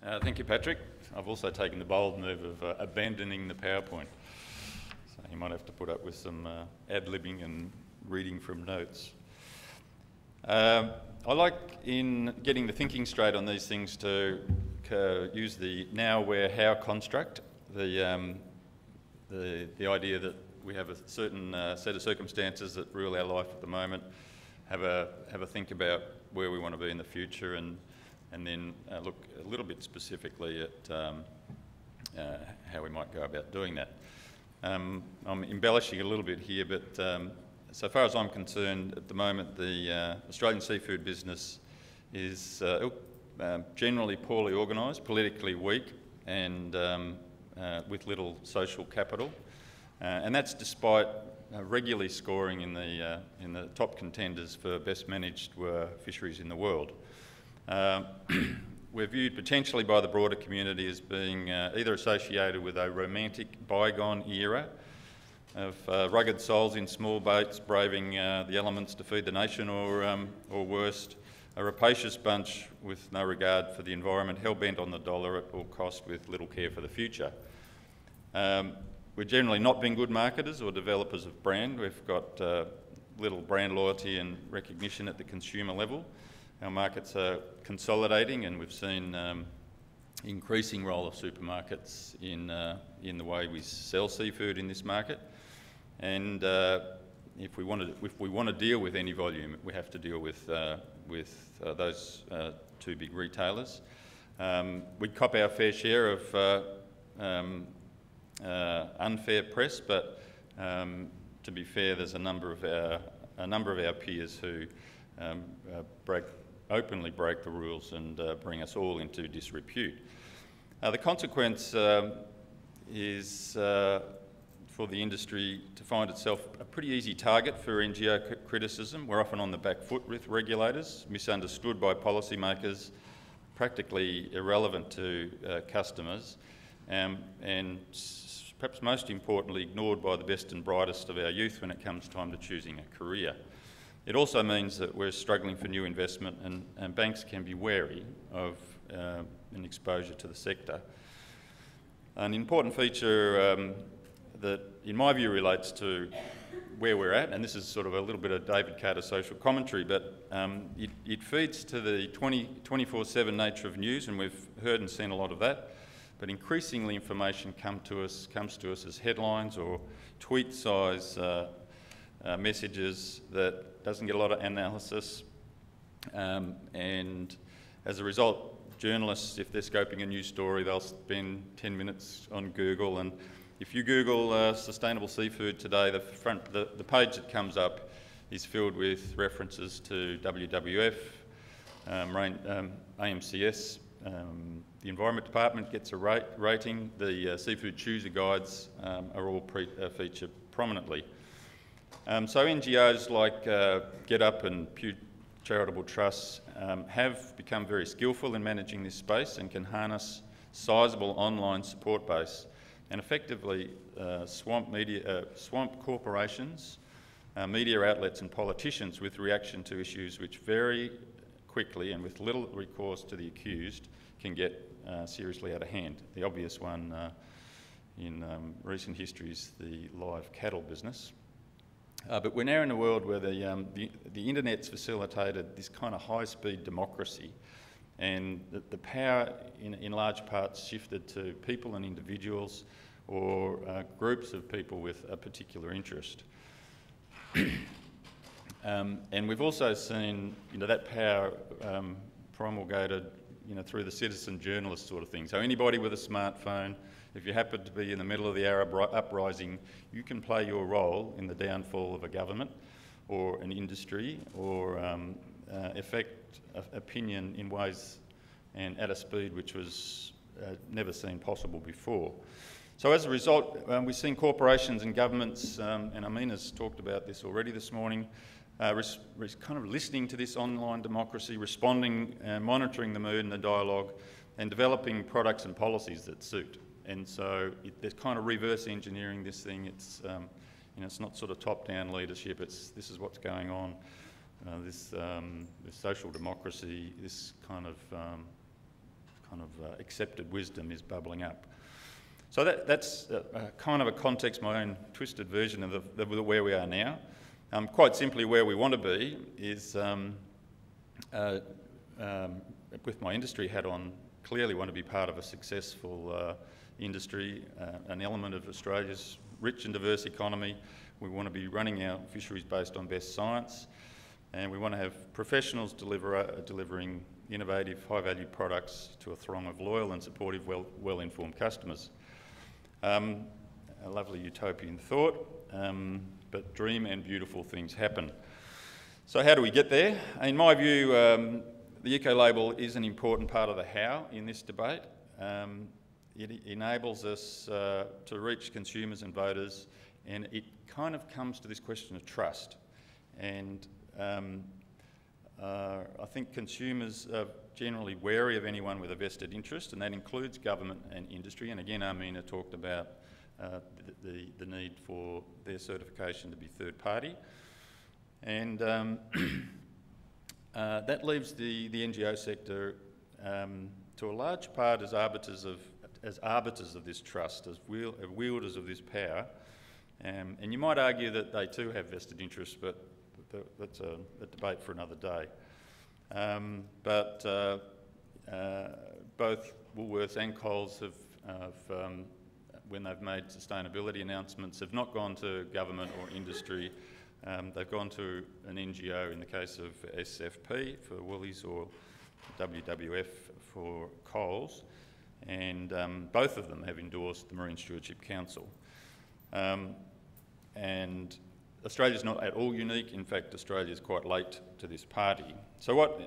Thank you, Patrick. I've also taken the bold move of abandoning the PowerPoint. So you might have to put up with some ad-libbing and reading from notes. I like, in getting the thinking straight on these things, to use the now, where, how construct. The idea that we have a certain set of circumstances that rule our life at the moment, have a think about where we want to be in the future, and then look a little bit specifically at how we might go about doing that. I'm embellishing a little bit here, but so far as I'm concerned, at the moment, the Australian seafood business is generally poorly organised, politically weak, and with little social capital, and that's despite regularly scoring in the top contenders for best managed fisheries in the world. We're viewed potentially by the broader community as being either associated with a romantic bygone era of rugged souls in small boats braving the elements to feed the nation, or worst, a rapacious bunch with no regard for the environment, hell-bent on the dollar at all cost with little care for the future. We're generally not being good marketers or developers of brand. We've got little brand loyalty and recognition at the consumer level. Our markets are consolidating, and we've seen increasing role of supermarkets in the way we sell seafood in this market. And if we want to deal with any volume, we have to deal with those two big retailers. We cop our fair share of unfair press, but to be fair, there's a number of our peers who openly break the rules and bring us all into disrepute. The consequence is for the industry to find itself a pretty easy target for NGO criticism. We're often on the back foot with regulators, misunderstood by policymakers, practically irrelevant to customers, and perhaps most importantly, ignored by the best and brightest of our youth when it comes time to choosing a career. It also means that we're struggling for new investment, and banks can be wary of an exposure to the sector. An important feature that, in my view, relates to where we're at, and this is sort of a little bit of David Carter's social commentary, but it feeds to the 24/7 nature of news, and we've heard and seen a lot of that. But increasingly, information comes to us as headlines or tweet-size messages that doesn't get a lot of analysis, and as a result, journalists, if they're scoping a news story, they'll spend 10 minutes on Google, and if you Google sustainable seafood today, the page that comes up is filled with references to WWF, AMCS, the Environment Department gets a rating, the seafood chooser guides are all featured prominently. So NGOs like Get Up and Pew Charitable Trusts have become very skillful in managing this space and can harness sizable online support base and effectively swamp corporations, media outlets and politicians with reaction to issues which very quickly and with little recourse to the accused can get seriously out of hand. The obvious one in recent history is the live cattle business. But we're now in a world where the internet's facilitated this kind of high-speed democracy, and the power in large parts shifted to people and individuals or groups of people with a particular interest. And we've also seen that power promulgated through the citizen journalist sort of thing. So anybody with a smartphone, if you happen to be in the middle of the Arab uprising, you can play your role in the downfall of a government or an industry, or affect opinion in ways and at a speed which was never seen possible before. So as a result, we've seen corporations and governments, and Amina's talked about this already this morning, kind of listening to this online democracy, responding and monitoring the mood and the dialogue, and developing products and policies that suit. And so they're kind of reverse engineering this thing. It's it's not sort of top-down leadership. This is what's going on. This social democracy, this kind of kind of accepted wisdom is bubbling up. So that's kind of a context, my own twisted version of where we are now. Quite simply, where we want to be is, with my industry hat on, clearly want to be part of a successful industry, an element of Australia's rich and diverse economy. We want to be running our fisheries based on best science, and we want to have professionals delivering innovative, high-value products to a throng of loyal and supportive, well-informed customers. A lovely utopian thought, but dream and beautiful things happen. So how do we get there? In my view, the eco-label is an important part of the how in this debate. It enables us to reach consumers and voters, and it kind of comes to this question of trust. And I think consumers are generally wary of anyone with a vested interest, and that includes government and industry. And again, Armina talked about the need for their certification to be third party. And that leaves the NGO sector to a large part as arbiters of this trust, as wielders of this power. And you might argue that they too have vested interests, but that's a debate for another day. But both Woolworths and Coles have when they've made sustainability announcements, have not gone to government or industry. They've gone to an NGO in the case of SFP for Woolies or WWF for Coles, and both of them have endorsed the Marine Stewardship Council. And Australia's not at all unique. In fact, Australia's quite late to this party. So what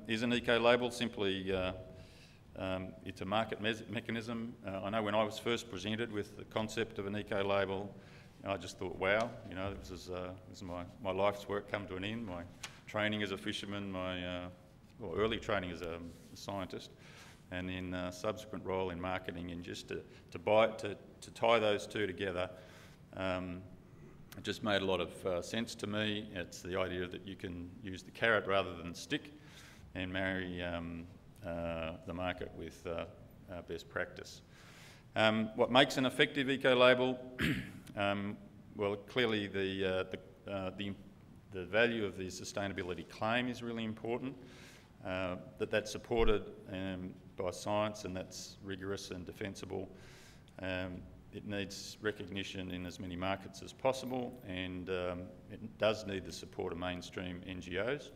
is an eco-label? Simply, it's a market mechanism. I know when I was first presented with the concept of an eco-label, I just thought, wow, you know, this is my life's work come to an end. My training as a fisherman, my early training as a scientist, and then subsequent role in marketing, and just to tie those two together, it just made a lot of sense to me. It's the idea that you can use the carrot rather than the stick, and marry the market with best practice. What makes an effective eco-label? Well, clearly the value of the sustainability claim is really important. That's supported by science, and that's rigorous and defensible. It needs recognition in as many markets as possible, and it does need the support of mainstream NGOs,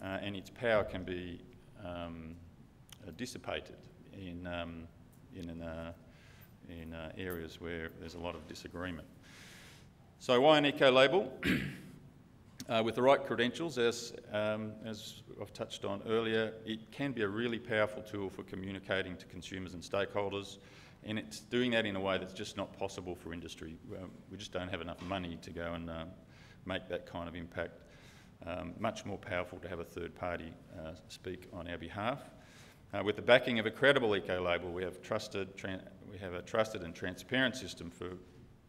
and its power can be dissipated in areas where there's a lot of disagreement. So why an eco-label? With the right credentials, as I've touched on earlier, it can be a really powerful tool for communicating to consumers and stakeholders, and it's doing that in a way that's just not possible for industry. We just don't have enough money to go and make that kind of impact. Much more powerful to have a third party speak on our behalf. With the backing of a credible eco-label, we have a trusted and transparent system for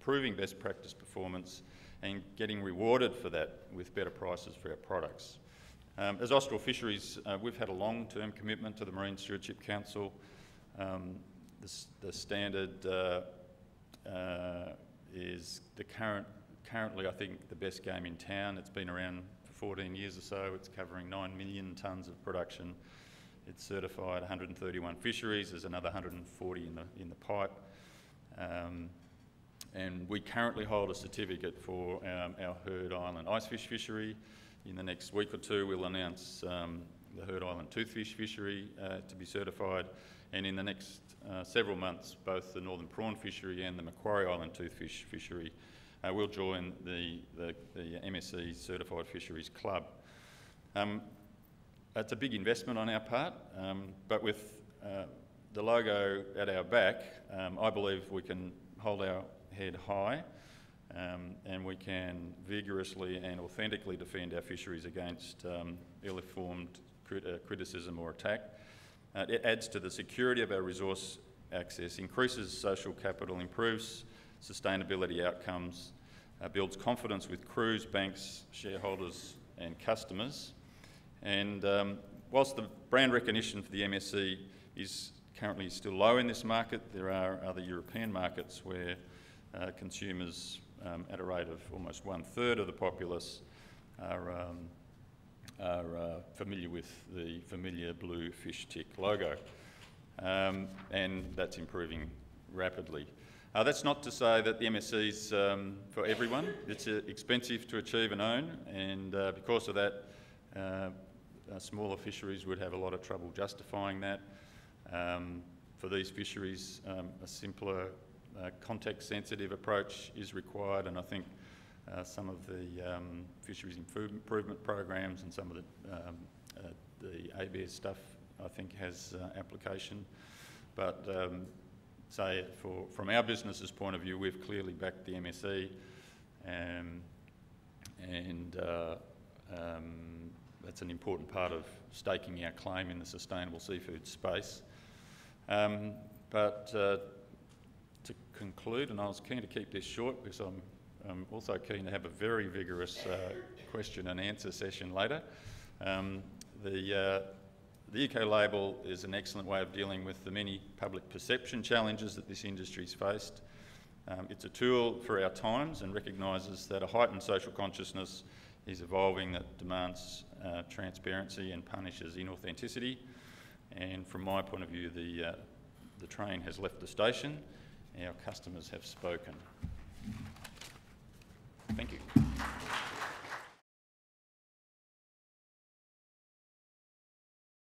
proving best practice performance and getting rewarded for that with better prices for our products. As Austral Fisheries, we've had a long-term commitment to the Marine Stewardship Council. The standard is currently, I think, the best game in town. It's been around for 14 years or so. It's covering 9 million tonnes of production. It's certified 131 fisheries. There's another 140 in the pipe. And we currently hold a certificate for our Heard Island icefish fishery. In the next week or two, we'll announce the Heard Island toothfish fishery to be certified. And in the next several months, both the Northern Prawn fishery and the Macquarie Island toothfish fishery will join the MSC Certified Fisheries Club. It's a big investment on our part, but with the logo at our back, I believe we can hold our head high, and we can vigorously and authentically defend our fisheries against ill-informed criticism or attack. It adds to the security of our resource access, increases social capital, improves sustainability outcomes, builds confidence with crews, banks, shareholders and customers. And whilst the brand recognition for the MSC is currently still low in this market. There are other European markets where consumers, at a rate of almost 1/3 of the populace, are familiar with the familiar blue fish tick logo, and that's improving rapidly. That's not to say that the MSC's for everyone. It's expensive to achieve and own, and because of that, smaller fisheries would have a lot of trouble justifying that. For these fisheries, a simpler, context-sensitive approach is required, and I think some of the fisheries improvement programs and some of the ABARES stuff, I think, has application. But say, from our business's point of view, we've clearly backed the MSE, and that's an important part of staking our claim in the sustainable seafood space. But to conclude, and I was keen to keep this short because I'm also keen to have a very vigorous question and answer session later. The eco-label is an excellent way of dealing with the many public perception challenges that this industry's faced. It's a tool for our times and recognises that a heightened social consciousness is evolving that demands transparency and punishes inauthenticity. And from my point of view, the train has left the station. Our customers have spoken. Thank you.